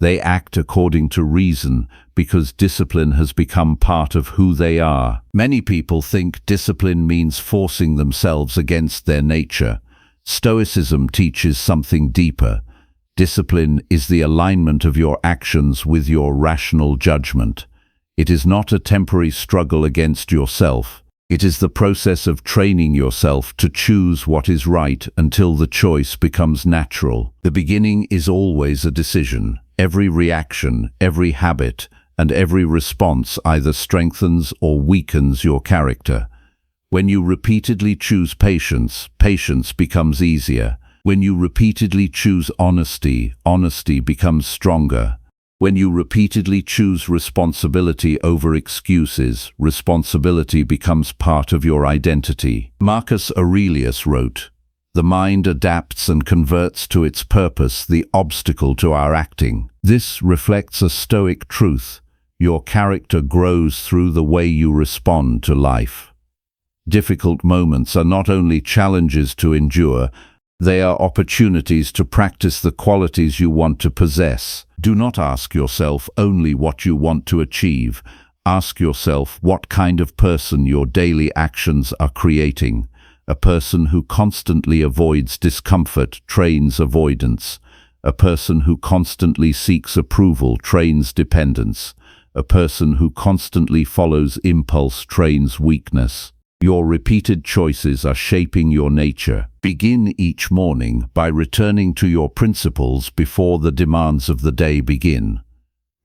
They act according to reason because discipline has become part of who they are. Many people think discipline means forcing themselves against their nature. Stoicism teaches something deeper. Discipline is the alignment of your actions with your rational judgment. It is not a temporary struggle against yourself. It is the process of training yourself to choose what is right until the choice becomes natural. The beginning is always a decision. Every reaction, every habit, and every response either strengthens or weakens your character. When you repeatedly choose patience, patience becomes easier. When you repeatedly choose honesty, honesty becomes stronger. When you repeatedly choose responsibility over excuses, responsibility becomes part of your identity. Marcus Aurelius wrote, "The mind adapts and converts to its purpose the obstacle to our acting." This reflects a Stoic truth. Your character grows through the way you respond to life. Difficult moments are not only challenges to endure, they are opportunities to practice the qualities you want to possess. Do not ask yourself only what you want to achieve. Ask yourself what kind of person your daily actions are creating. A person who constantly avoids discomfort trains avoidance. A person who constantly seeks approval trains dependence. A person who constantly follows impulse trains weakness. Your repeated choices are shaping your nature. Begin each morning by returning to your principles before the demands of the day begin.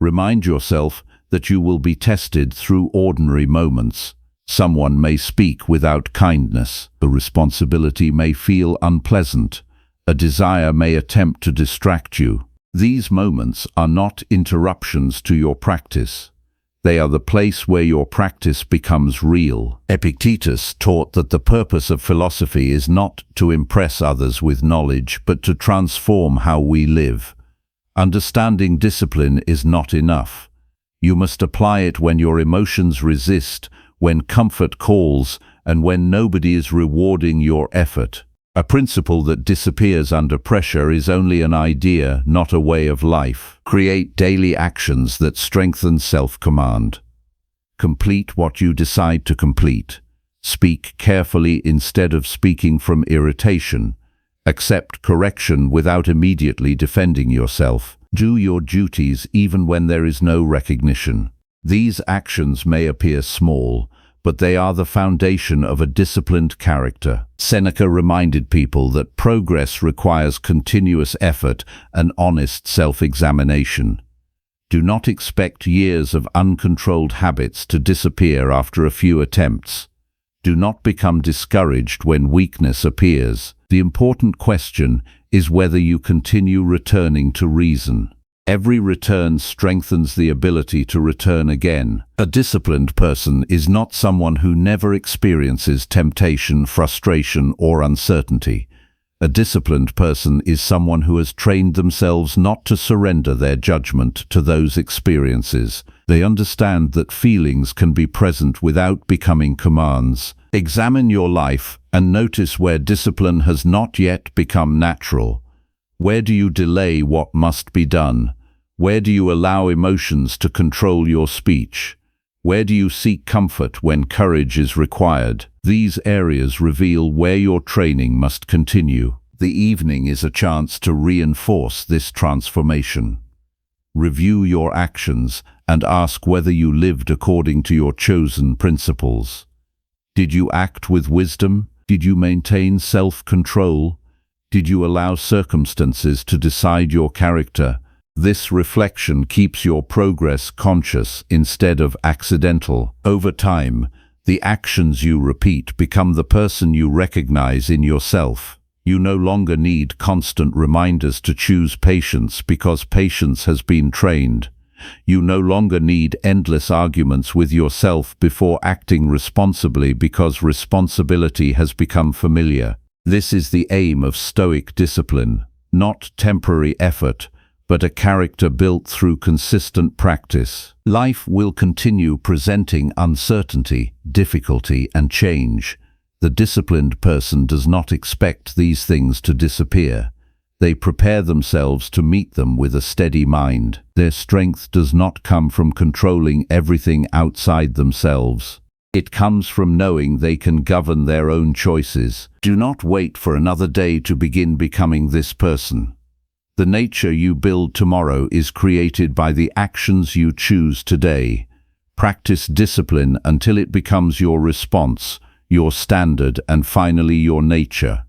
Remind yourself that you will be tested through ordinary moments. Someone may speak without kindness. A responsibility may feel unpleasant. A desire may attempt to distract you. These moments are not interruptions to your practice. They are the place where your practice becomes real. Epictetus taught that the purpose of philosophy is not to impress others with knowledge, but to transform how we live. Understanding discipline is not enough. You must apply it when your emotions resist, when comfort calls, and when nobody is rewarding your effort. A principle that disappears under pressure is only an idea, not a way of life. Create daily actions that strengthen self-command. Complete what you decide to complete. Speak carefully instead of speaking from irritation. Accept correction without immediately defending yourself. Do your duties even when there is no recognition. These actions may appear small, but they are the foundation of a disciplined character. Seneca reminded people that progress requires continuous effort and honest self-examination. Do not expect years of uncontrolled habits to disappear after a few attempts. Do not become discouraged when weakness appears. The important question is whether you continue returning to reason. Every return strengthens the ability to return again. A disciplined person is not someone who never experiences temptation, frustration, or uncertainty. A disciplined person is someone who has trained themselves not to surrender their judgment to those experiences. They understand that feelings can be present without becoming commands. Examine your life and notice where discipline has not yet become natural. Where do you delay what must be done? Where do you allow emotions to control your speech? Where do you seek comfort when courage is required? These areas reveal where your training must continue. The evening is a chance to reinforce this transformation. Review your actions and ask whether you lived according to your chosen principles. Did you act with wisdom? Did you maintain self-control? Did you allow circumstances to decide your character? This reflection keeps your progress conscious instead of accidental. Over time, the actions you repeat become the person you recognize in yourself. You no longer need constant reminders to choose patience because patience has been trained. You no longer need endless arguments with yourself before acting responsibly because responsibility has become familiar. This is the aim of Stoic discipline, not temporary effort, but a character built through consistent practice. Life will continue presenting uncertainty, difficulty, and change. The disciplined person does not expect these things to disappear. They prepare themselves to meet them with a steady mind. Their strength does not come from controlling everything outside themselves. It comes from knowing they can govern their own choices. Do not wait for another day to begin becoming this person. The nature you build tomorrow is created by the actions you choose today. Practice discipline until it becomes your response, your standard, and finally your nature.